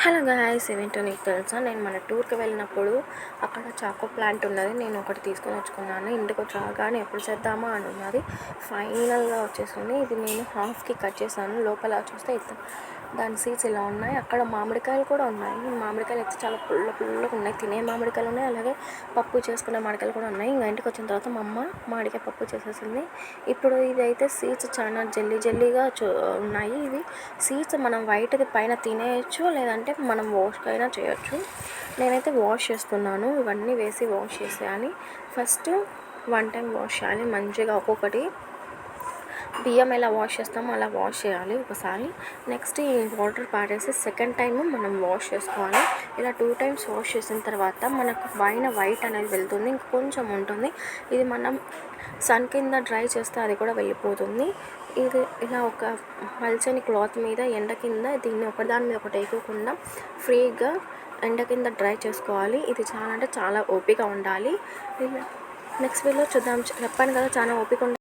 Hello guys, ఏంటో నీకు తెలుసా, నేను మన టూర్కి వెళ్ళినప్పుడు అక్కడ చాకో ప్లాంట్ ఉన్నది. నేను ఒకటి తీసుకొని వచ్చుకున్నాను. ఇంటికి వచ్చి రాగానే ఎప్పుడు చేద్దామా అని ఉన్నది. ఫైనల్గా వచ్చేసింది. ఇది నేను హాఫ్కి కట్ చేశాను. లోపల చూస్తే దాని సీడ్స్ ఇలా ఉన్నాయి. అక్కడ మామిడికాయలు కూడా ఉన్నాయి. మామిడికాయలు అయితే చాలా పుల్లగా ఉన్నాయి. తినే మామిడికాయలు ఉన్నాయి, అలాగే పప్పు చేసుకునే మామిడికాయలు కూడా ఉన్నాయి. ఇంకా ఇంటికి వచ్చిన తర్వాత మా అమ్మ మామిడికాయ పప్పు చేసేసింది. ఇప్పుడు ఇదైతే సీడ్స్ చాలా జల్లీగా ఉన్నాయి. ఇవి సీడ్స్ మనం వైట్ది పైన తినేయచ్చు, లేదంటే మనం వాష్ అయినా చేయొచ్చు. నేనైతే వాష్ చేస్తున్నాను. ఇవన్నీ వేసి వాష్ చేసేయాలి. ఫస్ట్ 1 టైం వాష్ చేయాలి మంచిగా. ఒక్కొక్కటి బియ్యం ఎలా వాష్ చేస్తామో అలా వాష్ చేయాలి ఒకసారి. నెక్స్ట్ ఈ వాటర్ పారేసి సెకండ్ టైం మనం వాష్ చేసుకోవాలి. ఇలా 2 టైమ్స్ వాష్ చేసిన తర్వాత మనకు పైన వైట్ అనేది వెళ్తుంది, ఇంకా కొంచెం ఉంటుంది. ఇది మనం సన్ కింద డ్రై చేస్తే అది కూడా వెళ్ళిపోతుంది. ఇది ఇలా ఒక పల్చని క్లాత్ మీద ఎండ కింద దీన్ని ఒకదాని మీద ఒకటి వేయకుండా ఫ్రీగా ఎండ కింద డ్రై చేసుకోవాలి. ఇది చాలా అంటే చాలా ఓపిక ఉండాలి. నెక్స్ట్ వీడియో చూద్దాం. చెప్పాను కదా, చాలా ఓపిక ఉండాలి.